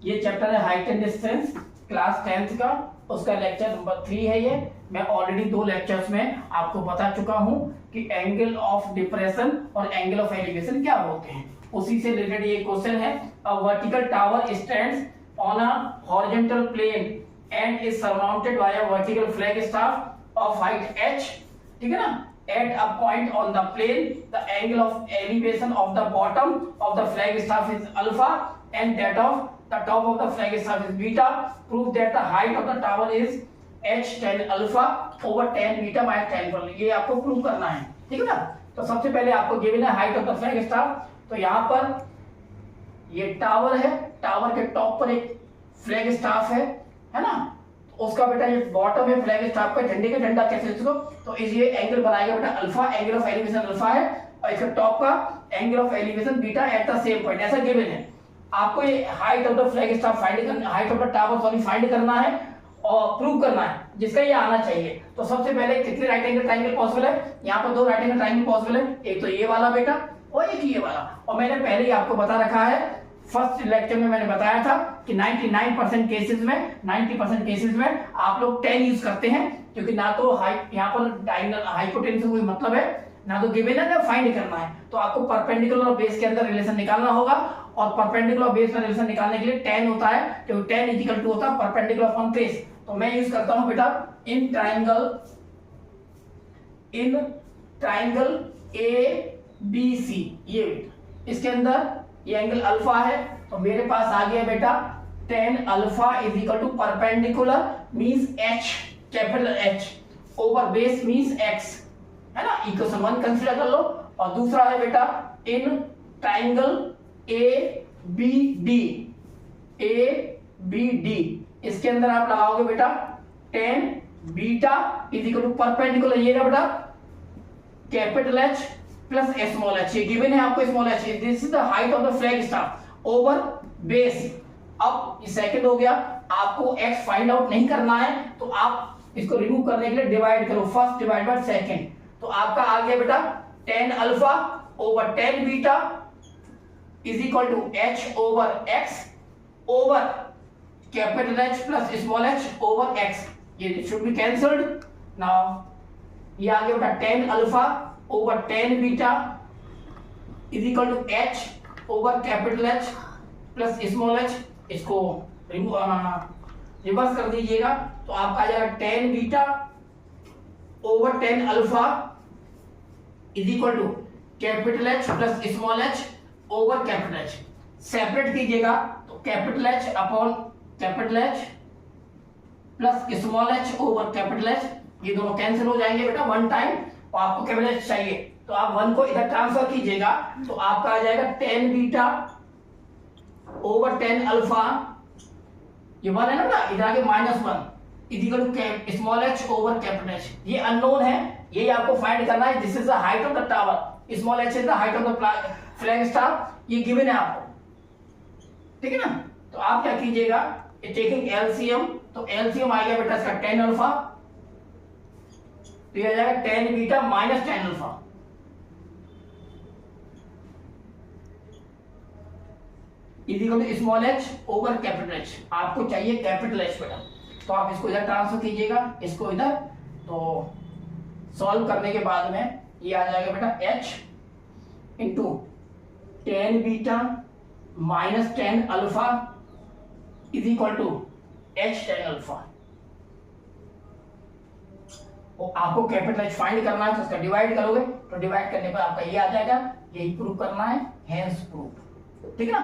ये चैप्टर है height and distance, class 10th का, उसका लेक्चर नंबर 3 है ये। मैं ऑलरेडी 2 लेक्चर्स में आपको बता चुका हूं कि एंगल ऑफ डिप्रेशन और एंगल ऑफ एलिवेशन क्या होते हैं। उसी से रिलेटेड ये क्वेश्चन है। A vertical tower stands on a horizontal plane and is surrounded by a vertical flag staff of height h, ठीक है ना। At a point on the plane, the angle of elevation of the bottom of the flag staff is alpha and that of the top of the flag staff is beta. Prove that the height of the tower is h tan alpha over tan beta minus tan alpha. ये आपको prove करना है, ठीक है ना। तो सबसे पहले आपको गिवन है height of the flag staff. तो यहाँ पर ये टावर है, टावर के टॉप पर एक फ्लैग स्टाफ है ना। उसका बेटा ये बॉटम है फ्लैग स्टाफ का, झंडे का झंडा कहते हैं इसको। तो इस ये एंगल बनाएगा बेटा alpha, angle of elevation alpha है, और इसका टॉप का angle of elevation beta at the same point, ऐसा गिवन है। आपको ये height of the flag staff find करना, height of the tower sorry find करना है और प्रूव करना है, जिसका ये आना चाहिए। तो सबसे पहले कितने राइट एंगल ट्रायंगल पॉसिबल है? यहाँ पर 2 राइट एंगल ट्रायंगल पॉसिबल है, एक तो ये वाला बेटा और एक ये वाला। और मैंने पहले ही आपको बता रखा है, फर्स्ट लेक्चर में मैंने बताया था कि 99% केसेस में 90% केसेस में आप लोग 10 यूज करते हैं, क्योंकि ना तो यहाँ पर डायगोनल हाइपोटेन्यूस कोई मतलब है, ना तो गिवन है, ना फाइंड करना है। तो आपको परपेंडिकुलर और बेस के अंदर रिलेशन निकालना होगा, और परपेंडिकुलर और बेस में रिलेशन निकालने के लिए tan होता है, क्योंकि tan इज इक्वल टू होता है परपेंडिकुलर अपॉन बेस। तो मैं यूज करता हूं बेटा इन ट्राइंगल ABC, ये इसके अंदर ये एंगल अल्फा है, तो मेरे पास आ गया बेटा tan alpha is equal to perpendicular means h, capital H over base means x, है ना। इक्वेशन 1 कंसीडर कर लो। और दूसरा है बेटा इन ट्राइंगल ABD, इसके अंदर आप लगाओगे बेटा tan beta is equal to perpendicular, ये ना बेटा capital H plus small h, ये गिवन है आपको small h। This is the height of the flag staff over base. अब ये सेकंड हो गया, आपको x फाइंड आउट नहीं करना है, तो आप इसको रिमूव करने के लिए डिवाइड करो, फर्स्ट डिवाइड बाय सेकंड। तो आपका आ गया बेटा tan alpha over tan beta is equal to h over x over capital H plus small h over x। ये शुड बी कैंसल्ड नाउ। ये आ गया बेटा tan alpha over tan beta is equal to h over capital H plus small h। इसको reverse कर दीजिएगा, तो आपका आ जाएगा tan beta over tan alpha is equal to capital H plus small h over capital H। Separate कीजिएगा तो capital H upon capital H plus small h over capital H, ये दोनों कैंसिल हो जाएंगे बेटा वन टाइम। और आपको capital H चाहिए, तो आप 1 को इधर ट्रांसफर कीजिएगा, तो आपका आ जाएगा tan beta over tan alpha, ये 1 है ना बेटा, इधर आके -1 is equal to small h over capital H। ये अननोन है, ये आपको फाइंड करना है। This is the height of the tower, small h is the height of the flag staff, ये गिवन है आपको, ठीक है ना। तो आप क्या कीजिएगा, टेकिंग एलसीएम, तो एलसीएम आ गया बेटा इसका tan अल्फा, तो ये आ जाएगा tan beta minus tan alpha. Is equal to small h over capital H। आपको चाहिए कैपिटल H बेटा, तो आप इसको इधर ट्रांसफर कीजिएगा, इसको इधर। तो सॉल्व करने के बाद में ये आ जाएगा बेटा h into tan beta minus tan alpha is equal to h tan alpha. आपको कैपिटल H फाइंड करना है, तो इसका डिवाइड करोगे, तो डिवाइड करने पर आपका ये आ जाएगा, यही प्रूव करना है, हेंस प्रूव, ठीक है ना।